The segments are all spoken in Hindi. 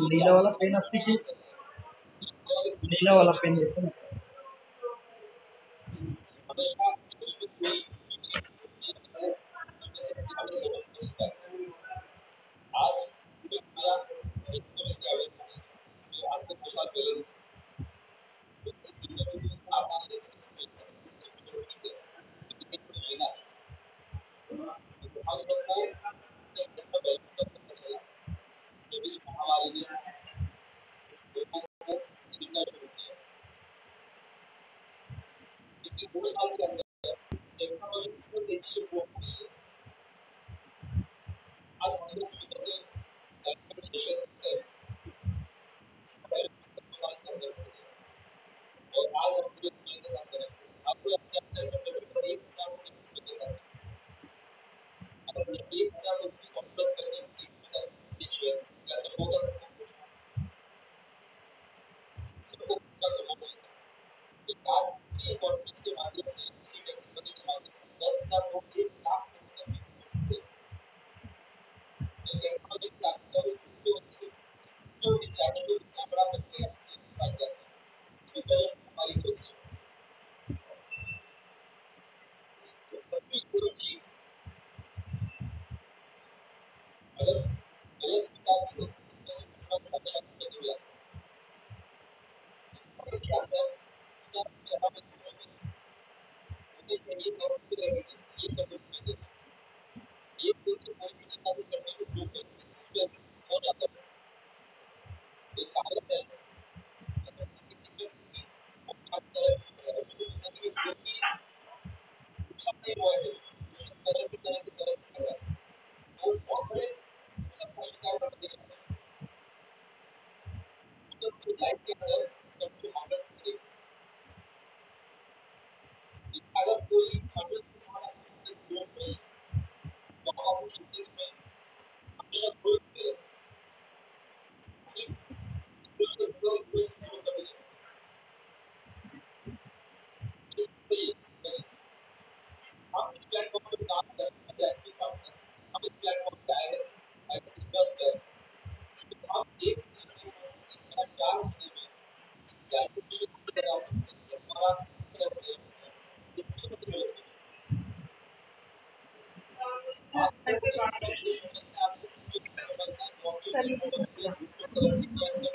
नीला वाला पेन असते की नीला वाला पेन देते ना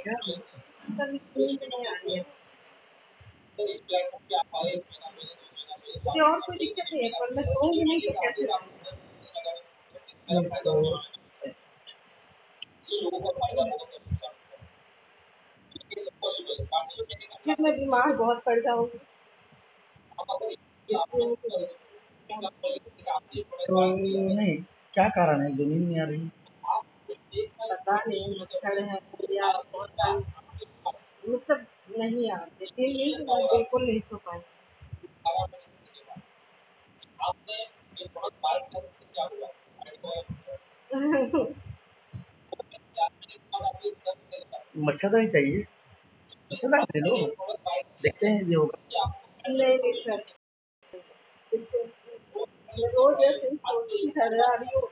क्या सर नींद नहीं आ रही है। मुझे और कोई दिक्कत है पर मैं सोऊंगी नहीं तो कैसे तो फिर मैं बीमार बहुत पड़ जाऊंगी इसलिए मुझे तो नहीं क्या कारण है जमीन नहीं आ रही पता नहीं मच्छर है या बहुत सारी मतलब नहीं आते फिर यही से मैं बिल्कुल नहीं सो पाई। मच्छरदानी चाहिए मच्छरदानी दे दो देखते हैं जो होगा नहीं नहीं सर मैं रोज ऐसे ही सोचती रह रही हूँ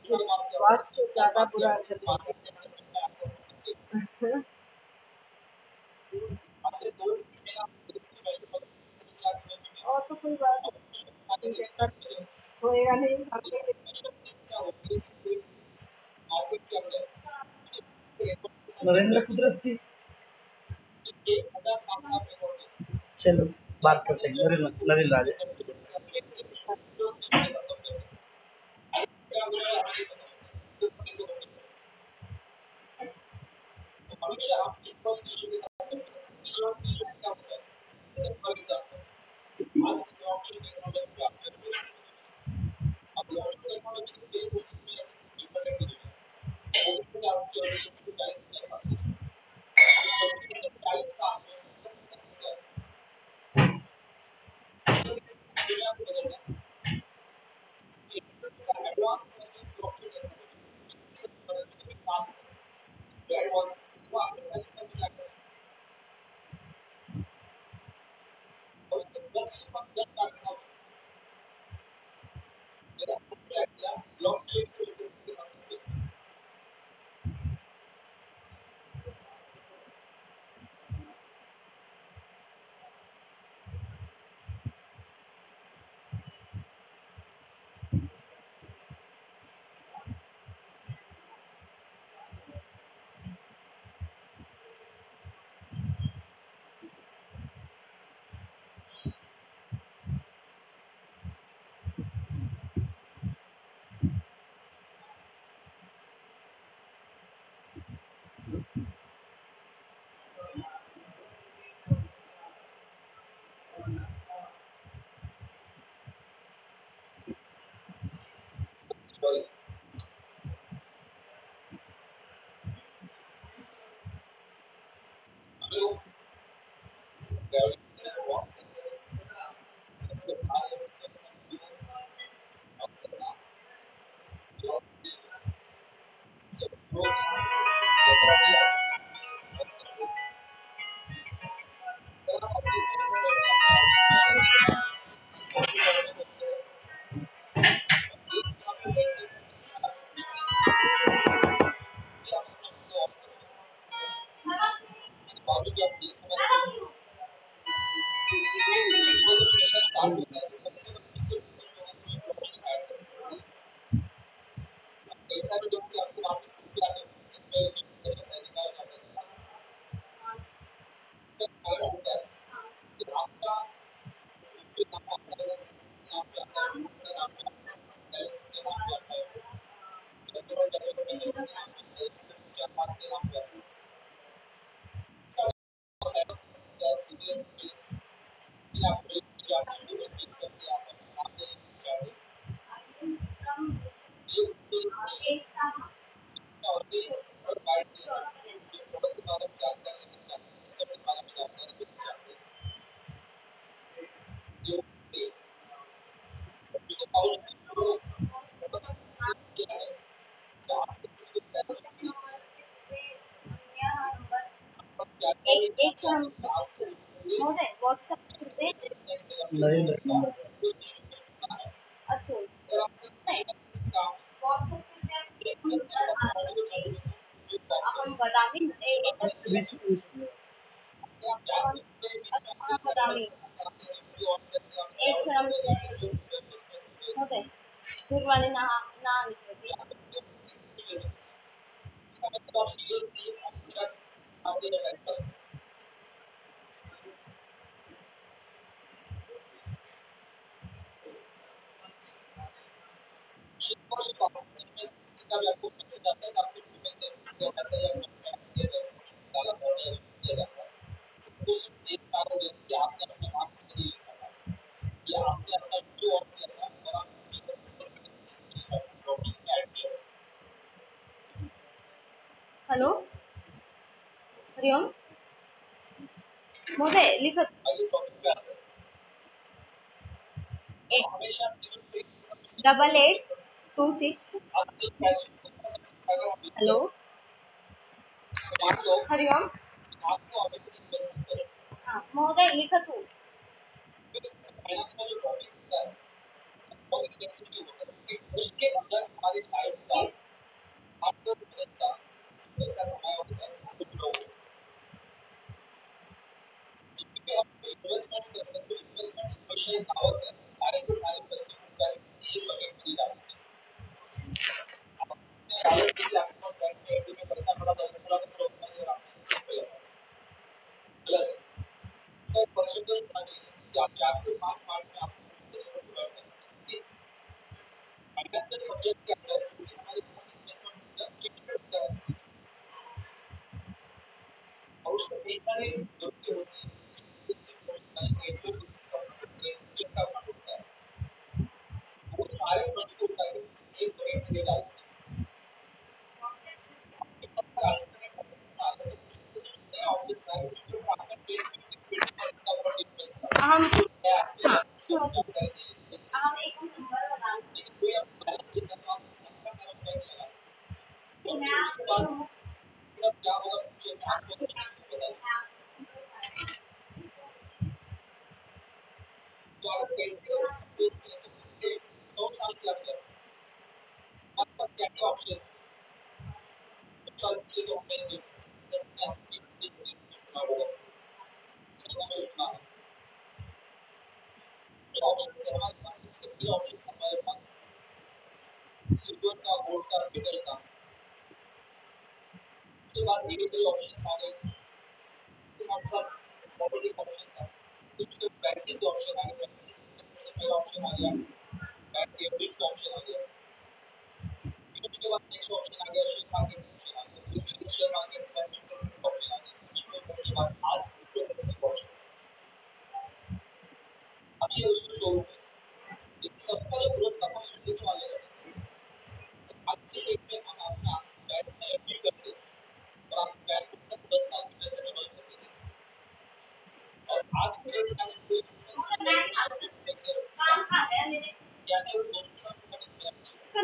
कि स्वास्थ्य को ज्यादा बुरा असर पड़ता है। और तो कोई बात नहीं है, पर सोएगा नहीं इंसान तो नरेंद्र कुदरती चलो बात करते हैं नरेंद्र नरेंद्र आ जाए एक क्षण महोदय व्हाट्सएप कृते नहीं नहीं अस्तु व्हाट्सएप कृते अहं वदामि एतत् अहं वदामि एक क्षणं महोदय दूरवाणी न आगच्छति हलो हरि ओम् महोदय लिखतु 8826 हलो हरि ओम् महोदय लिखतु अहं शृणोतु अहम् एकं नम्बर् वदामि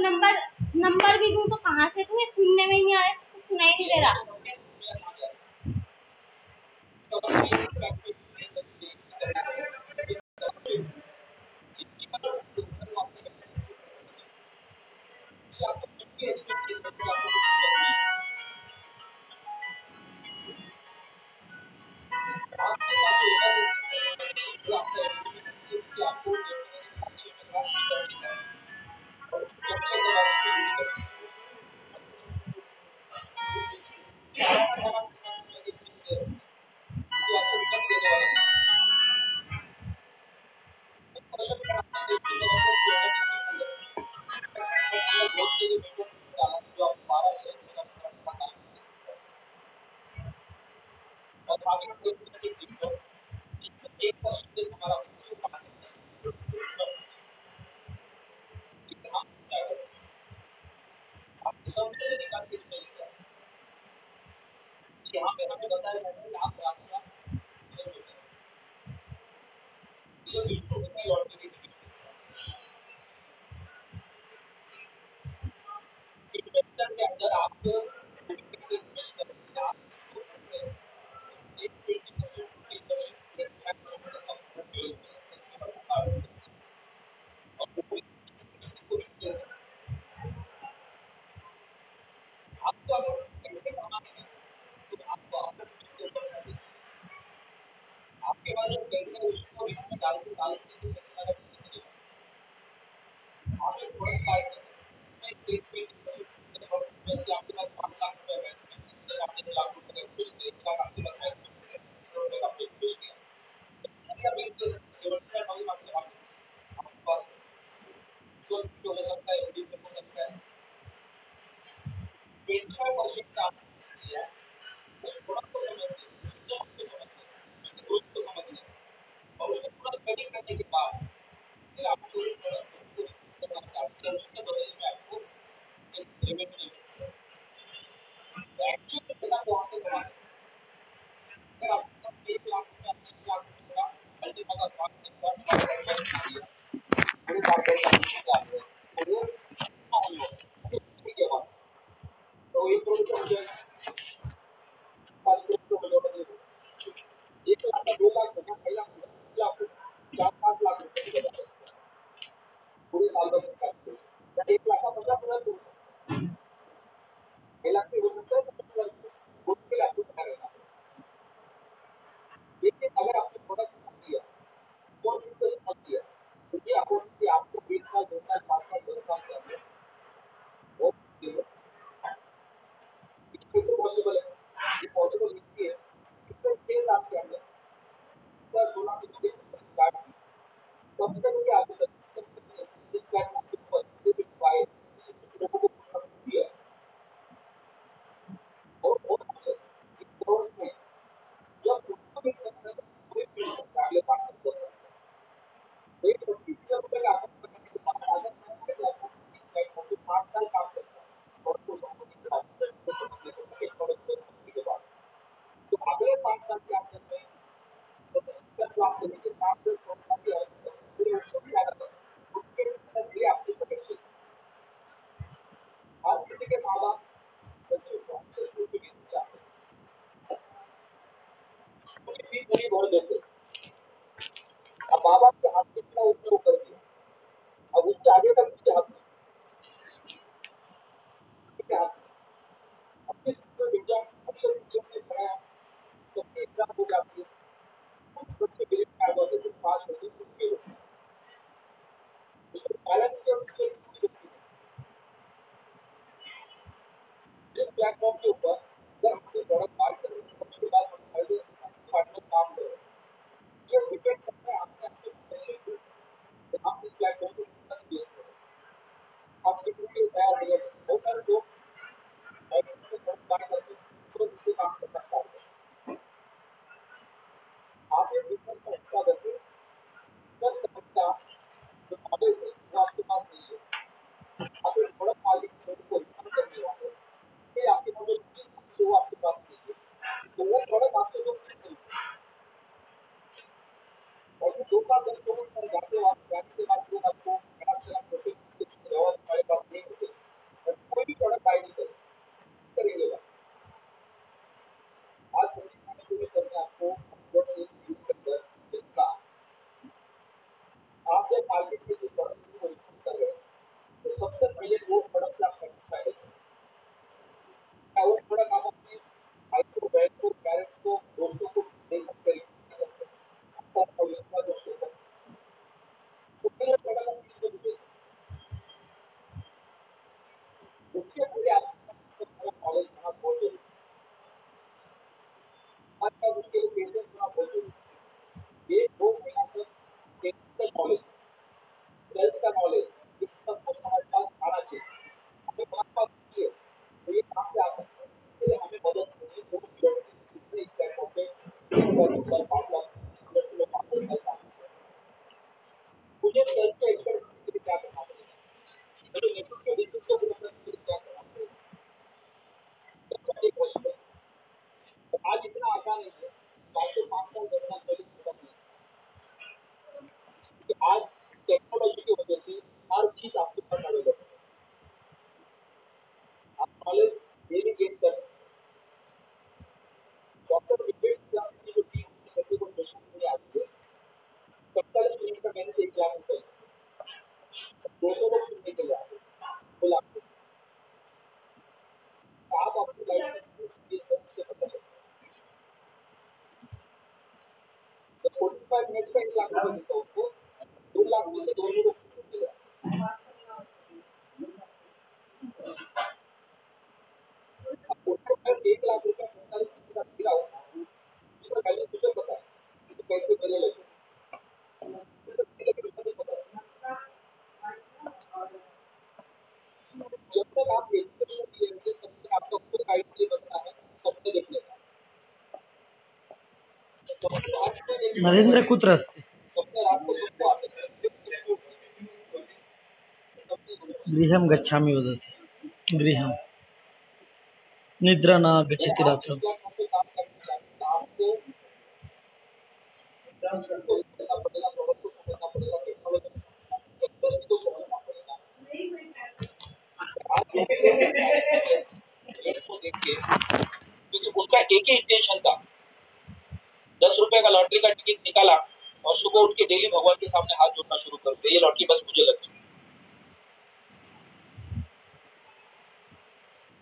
नंबर नंबर भी दूँ तो कहाँ से दूँ, ये सुनने में ही नहीं आ रहा, कुछ सुनाई नहीं दे रहा। मकसद पहले वो प्रोडक्ट से आप सेटिस्फाइड हो। वो प्रोडक्ट आप अपने भाई को, बहन को, पेरेंट्स को, दोस्तों को दे सकते हैं, आपको पॉलिसी दोस्तों को, तो फिर वो प्रोडक्ट आप किसी को भी दे सकते हैं। उसके पहले आपको नॉलेज होना बहुत जरूरी है। उसके लिए पेशेंस होना बहुत जरूरी है। ये 2 महीना तक टेक्निकल नॉलेज, सेल्स का नॉलेज, इस सब कुछ हमारे पास आना चाहिए। हमें हमारे पास नहीं है तो ये कहाँ से आ सकता है? इसके लिए हमें मदद चाहिए। जो यूनिवर्सिटी जितने इस प्लेटफॉर्म पे 1 साल, 2 साल, 5 साल इस इंडस्ट्री में 5 साल काम किया, मुझे सेल्स पे एक्सपर्ट बनने के लिए क्या करना पड़ेगा? मुझे नेटवर्क के बिजनेस को ग्रो करने के लिए क्या करना पड़ेगा? तो एक क्वेश्चन है। तो आज इतना आसान नहीं है। 4 से 5 साल, 10 साल पहले ये सब नहीं था। कि आज टेक्नोलॉजी की वजह से हर चीज आपके पास अवेलेबल है। आप नॉलेज डेली गेन कर सकते हैं। डॉक्टर विवेक क्लास की जो टीम की सभी को सोशल मीडिया आती है, 45 मिनट का मैंने से 1 लाख रुपए 200 लोग सुनने के लिए आते हैं, 2 लाख पैसे। आप अपनी लाइफ में ये सब से पता चलता है। तो 45 मिनट्स का 1 लाख रुपए देता हूँ उनको, 2 लाख में से 200 लोग सुनने के लिए आते हैं। अब 1 लाख रुपए 45 मिनट का दिया हो, उसका वैल्यू तुझे पता है कि पैसे मेरे लगे, इसका लेकिन उसको नहीं पता है। जब तक आप एजुकेशन के लेंगे तब तक आपका खुद आइडिया बनना है, सपने देखने का। सपने रात में देखने नरेंद्र कुत्र अस्ति सपने रात को सबको आते हैं। गृहं गच्छामि वदति गृहं निद्रा न गच्छति रात्रौ। प्लेटफॉर्म पे काम करना चाहते हैं, आपको समझना पड़ेगा, प्रोडक्ट को समझना पड़ेगा, टेक्नोलॉजी को समझना पड़ेगा, इंडस्ट्री को समझना पड़ेगा। आज जो भी रेट को देख के, क्योंकि उनका एक ही इंटेंशन था, 10 रुपए का लॉटरी का टिकट निकाला और सुबह उठ के डेली भगवान के सामने हाथ जोड़ना शुरू कर दिया, ये लॉटरी बस मुझे लग जाए।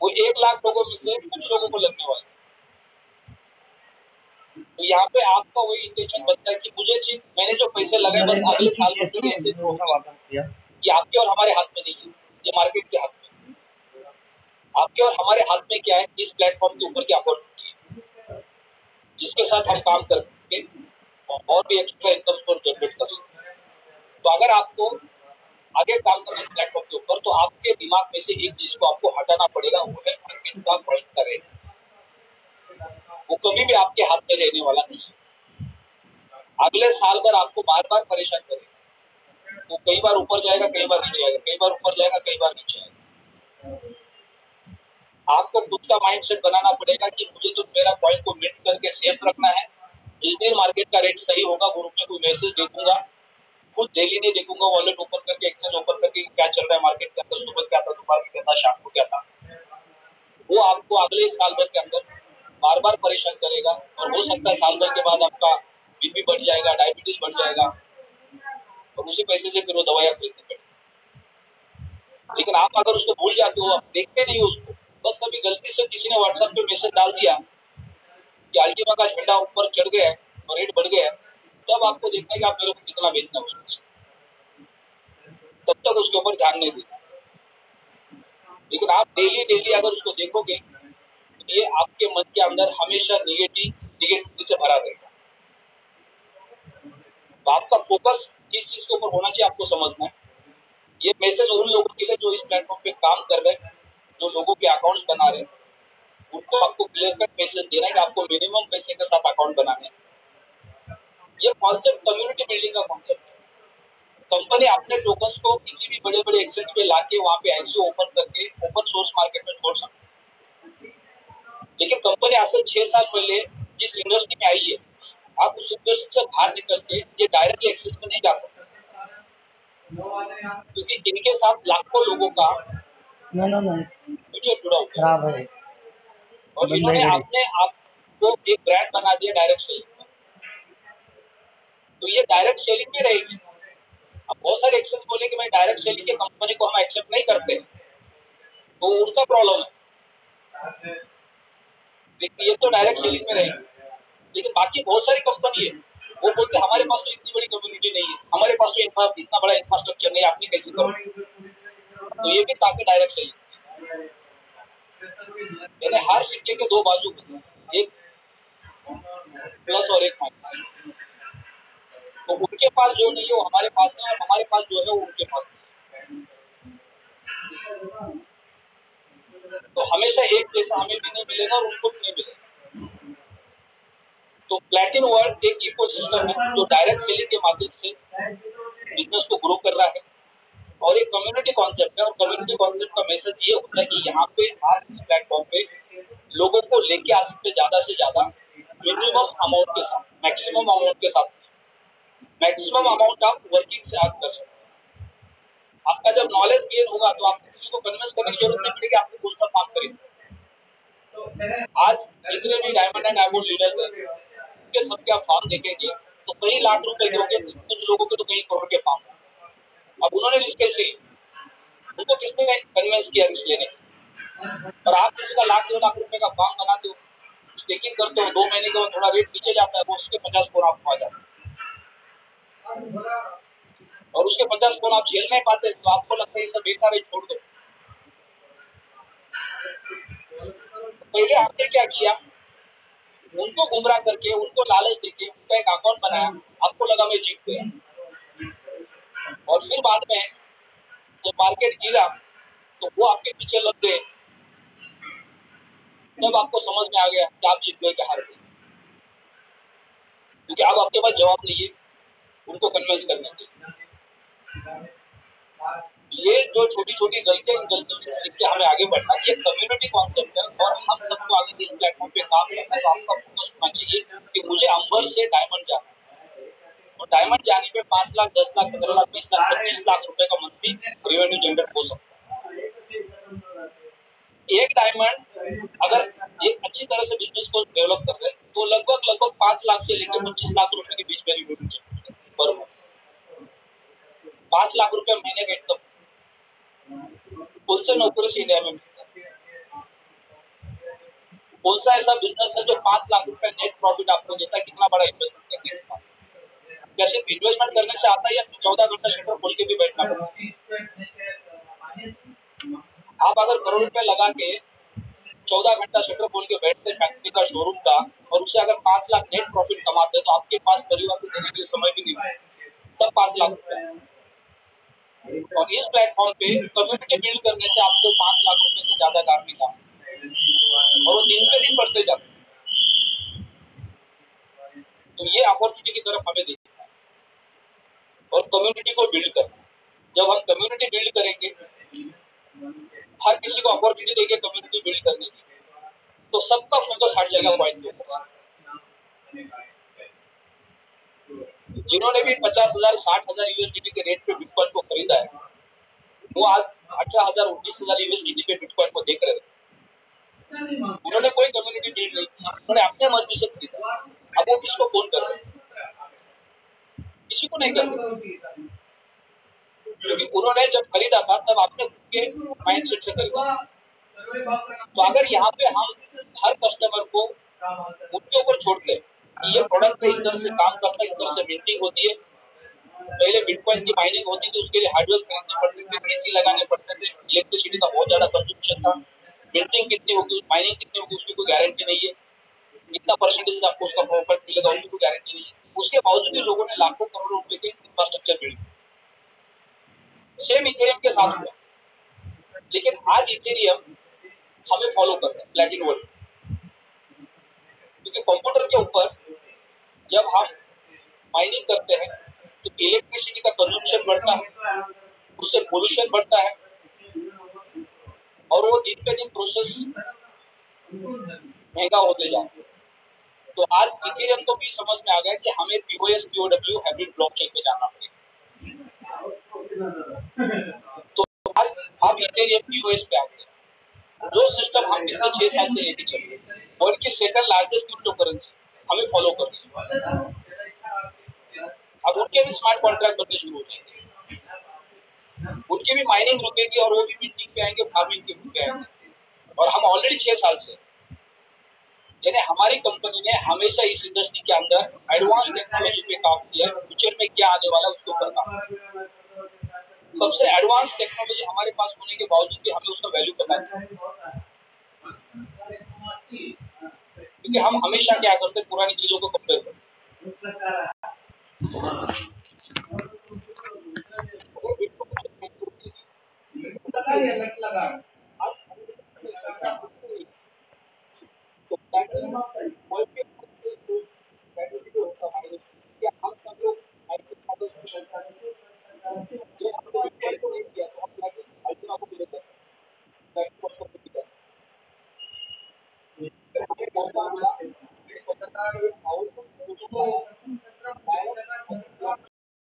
वो 1 लाख लोगों में से कुछ लोगों को लगने वाला। तो यहाँ पे आपका वही इंटेंशन बनता है कि मुझे सिर्फ मैंने जो पैसे लगाए बस अगले साल भर के लिए ऐसे ग्रो होंगे। ये आपके और हमारे हाथ में नहीं है, ये मार्केट के हाथ में। आपके और हमारे हाथ में क्या है? इस प्लेटफॉर्म के ऊपर की अपॉर्चुनिटी है, जिसके साथ हम काम करके और भी एक्स्ट्रा इनकम सोर्स जनरेट कर सकते हैं। तो अगर आपको आगे काम करना इस प्लेटफॉर्म के ऊपर, तो आपके दिमाग में से एक चीज को आपको हटाना पड़ेगा, वो है मार्केट का पॉइंट का रेट। वो कभी भी आपके हाथ में रहने वाला नहीं है। अगले साल भर आपको बार बार परेशान करेगा। तो कई बार ऊपर जाएगा, कई बार नीचे आएगा, कई बार ऊपर जाएगा, कई बार नीचे आएगा। आपको खुद का माइंडसेट बनाना पड़ेगा कि मुझे तो मेरा पॉइंट को मिट करके सेफ रखना है। जिस दिन मार्केट का रेट सही होगा, ग्रुप में कोई मैसेज देखूंगा, खुद डेली नहीं देखूंगा, वॉलेट ओपन करके, एक्सेल ओपन करके क्या चल रहा है मार्केट के अंदर, सुबह क्या था, दोपहर में क्या था, शाम को क्या था। वो आपको अगले 1 साल भर के अंदर बार बार परेशान करेगा। और हो सकता है साल भर के बाद आपका बीपी बढ़ जाएगा, डायबिटीज बढ़ जाएगा, और उसी पैसे से फिर वो दवाइयाँ खरीदनी पड़ेगी। लेकिन आप अगर उसको भूल जाते हो, आप देखते नहीं हो उसको, बस कभी गलती से किसी ने व्हाट्सएप पे मैसेज डाल दिया कि अल्टीमा का झंडा ऊपर चढ़ गया है और रेट बढ़ गया है, तब आपको देखना है कि आप मेरे को कितना बेचना है उसमें से। तब तक उसके ऊपर ध्यान नहीं देना। लेकिन आप डेली अगर उसको देखोगे, तो ये आपके मन के अंदर हमेशा निगेटिविटी से भरा रहेगा। तो आपका फोकस किस चीज के ऊपर होना चाहिए, आपको समझना है। ये मैसेज उन लोगों के लिए जो इस प्लेटफॉर्म पे काम कर रहे हैं, जो लोगों के अकाउंट्स बना रहे हैं, उनको आपको क्लियर कट मैसेज देना है कि आपको मिनिमम पैसे के साथ अकाउंट बनाने हैं। ये कॉन्सेप्ट कम्युनिटी बिल्डिंग का कॉन्सेप्ट है। कंपनी अपने टोकन्स को किसी भी बड़े बड़े एक्सचेंज पे लाके वहां पे ऐसे ओपन करके ओपन सोर्स मार्केट में छोड़ सकते हैं। लेकिन कंपनी आज से 6 साल पहले जिस इंडस्ट्री में आई है, आप उस इंडस्ट्री से बाहर निकल के ये डायरेक्टली एक्सेस में नहीं जा सकते, क्योंकि इनके साथ लाखों लोगों का फ्यूचर जुड़ा हुआ है। और इन्होंने अपने आप को एक ब्रांड बना दिया डायरेक्ट सेलिंग। तो ये डायरेक्ट सेलिंग भी रहेगी, अब बहुत सारे एक्शन बोले कि भाई डायरेक्ट सेलिंग के कंपनी को हम एक्सेप्ट नहीं करते, तो उनका प्रॉब्लम है, लेकिन ये तो डायरेक्ट सेलिंग में रहेगी। लेकिन बाकी बहुत सारी कंपनी है, वो बोलते हमारे पास तो इतनी बड़ी कम्युनिटी नहीं है, हमारे पास तो इतना बड़ा इंफ्रास्ट्रक्चर नहीं है, आपने कैसे करो? तो ये भी ताकि डायरेक्ट सेलिंग, यानी हर सिक्के के दो बाजू होते हैं, एक प्लस और एक माइनस। तो उनके पास जो नहीं है वो हमारे पास है, और हमारे पास जो है वो उनके पास नहीं है। तो हमेशा एक जैसा हमें भी नहीं मिलेगा और उनको भी नहीं मिलेगा। तो प्लैटिन वर्ल्ड एक इकोसिस्टम है जो डायरेक्ट सेलिंग के माध्यम से बिजनेस को ग्रो कर रहा है, और एक कम्युनिटी कॉन्सेप्ट है। और कम्युनिटी कॉन्सेप्ट का मैसेज ये होता है कि यहाँ पे आप इस प्लेटफॉर्म पे लोगों को लेके आ सकते ज्यादा से ज्यादा मिनिमम अमाउंट के साथ, मैक्सिमम अमाउंट के साथ। मैक्सिमम अमाउंट आप वर्किंग से आप कर सकते हैं। आपका जब नॉलेज गेन होगा तो आपको किसी को कन्विंस करने की जरूरत नहीं पड़ेगी आपको कौन सा काम करें। आज जितने भी डायमंड एंड डायमंड लीडर्स हैं, उनके सबके आप फार्म देखेंगे तो कई लाख रुपए के होंगे, कुछ लोगों के तो कई करोड़ के फार्म। अब उन्होंने रिस्क कैसे ली? उनको किसने कन्विंस किया रिस्क लेने? और आप किसी का लाख 2 लाख रुपए का फार्म बनाते हो, स्टेकिंग करते हो, 2 महीने के बाद थोड़ा रेट नीचे जाता है, वो उसके 50 फोन आपको आ जाता है, और उसके 50 फोन आप झेल नहीं पाते, तो आपको लगता है ये सब बेकार है, छोड़ दो। पहले आपने क्या किया? उनको गुमराह करके, उनको लालच देके उनका एक अकाउंट बनाया, आपको लगा मैं जीत गया, और फिर बाद में जब मार्केट गिरा तो वो आपके पीछे लग गए। तब आपको समझ में आ गया कि आप जीत गए कि हार गए, क्योंकि अब आपके पास जवाब नहीं है उनको कन्विंस करने के। ये जो छोटी छोटी गलतियां, इन गलतियों से सीख के हमें आगे बढ़ना, ये कम्युनिटी कॉन्सेप्ट है, और हम सबको आगे इस प्लेटफॉर्म पे काम करना है। तो आपका फोकस होना चाहिए कि मुझे अंबर से डायमंड जाना है, और डायमंड जाने पे 5 लाख 10 लाख 15 लाख 20 लाख 25 लाख रुपए का मंथली रेवेन्यू जनरेट हो सकता है। एक डायमंड अगर एक अच्छी तरह से बिजनेस को डेवलप कर रहे हैं तो लगभग 5 लाख से लेकर 25 लाख रुपए के बीच में revenue generate per month. 5 lakh रुपए महीने का इनकम कौन से नौकरी से इंडिया में मिलता है? कौन सा ऐसा बिजनेस है जो 5 लाख रुपए नेट प्रॉफिट आपको देता है? कितना बड़ा इन्वेस्टमेंट करके देता है? क्या सिर्फ इन्वेस्टमेंट करने से आता है या 14 घंटा शटर खोल के भी बैठना पड़ता है? आप अगर करोड़ रुपए लगा के 14 घंटा शटर खोल के बैठते फैक्ट्री का, शोरूम का, और उसे अगर 5 लाख नेट प्रॉफिट कमाते तो आपके पास परिवार को देने के लिए समय भी नहीं है, तब 5 लाख रुपए। और इस प्लेटफॉर्म पे कम्युनिटी बिल्ड करने से आपको 5 लाख रुपए से ज्यादा काम नहीं ला सकते, और वो दिन पे दिन बढ़ते जाते। तो ये अपॉर्चुनिटी की तरफ हमें देखना है और कम्युनिटी को बिल्ड करना। जब हम कम्युनिटी बिल्ड करेंगे, हर किसी को अपॉर्चुनिटी देंगे कम्युनिटी बिल्ड करने की, तो सबका फोकस हट जाएगा पॉइंट के ऊपर। जिन्होंने भी 50,000 60,000 यूएसडीटी के रेट पे बिटकॉइन को खरीदा है, वो आज 18,000 19,000 यूएसडीटी पे बिटकॉइन को देख रहे हैं। उन्होंने कोई कम्युनिटी बिल्ड नहीं किया, उन्होंने अपने मर्जी से खरीदा। अब वो किसको फोन कर रहे हैं? किसी को नहीं कर रहे, क्योंकि उन्होंने जब खरीदा था तब आपने खुद के माइंडसेट से खरीदा। तो अगर यहाँ पे हम हर कस्टमर को उनके ऊपर छोड़ दें कि ये प्रोडक्ट इस तरह से काम करता है, इस तरह से मिंटिंग होती है, पहले बिटकॉइन की माइनिंग होती थी, उसके लिए हार्डवेयर खरीदने पड़ते थे, एसी लगाने पड़ते थे, इलेक्ट्रिसिटी का बहुत ज्यादा कंजम्पशन था, मिंटिंग कितनी होगी, माइनिंग कितनी होगी, उसकी कोई गारंटी नहीं है, कितना परसेंटेज आपको उसका प्रॉफिट मिलेगा उसकी कोई गारंटी नहीं है। उसके बावजूद भी लोगों ने लाखों करोड़ों रुपए के इंफ्रास्ट्रक्चर बिल्ड किया। सेम इथेरियम के साथ हुआ, लेकिन आज इथेरियम हमें फॉलो कर रहा है, प्लैटिन वर्ल्ड, क्योंकि कंप्यूटर के ऊपर जब हम माइनिंग करते हैं तो इलेक्ट्रिसिटी का कंजम्पशन बढ़ता है, उससे पोल्यूशन बढ़ता है, और वो दिन पे दिन प्रोसेस महंगा होते जा रहा है। तो आज इथेरियम को भी समझ में आ गया कि हमें POS POW हाइब्रिड ब्लॉकचेन पे जाना पड़ेगा। तो आज हम इथेरियम POS पे आ गए, जो सिस्टम हम पिछले 6 साल से लेके चल रहे हैं, और इनकी सेकंड लार्जेस्ट क्रिप्टो करेंसी हमें फॉलो करनी है। अब उनके भी स्मार्ट कॉन्ट्रैक्ट बनने शुरू हो जाएंगे, उनकी भी माइनिंग रुकेगी और वो भी मिंटिंग पे आएंगे, फार्मिंग के पे आएंगे। और हम ऑलरेडी 6 साल से, यानी हमारी कंपनी ने हमेशा इस इंडस्ट्री के अंदर एडवांस टेक्नोलॉजी पे काम किया है। फ्यूचर में क्या आने वाला है उसके ऊपर काम। सबसे एडवांस टेक्नोलॉजी हमारे पास होने के बावजूद भी हमें उसका वैल्यू पता नहीं, क्योंकि हम हमेशा क्या करते हैं, पुरानी चीजों को कंपेयर करते हैं।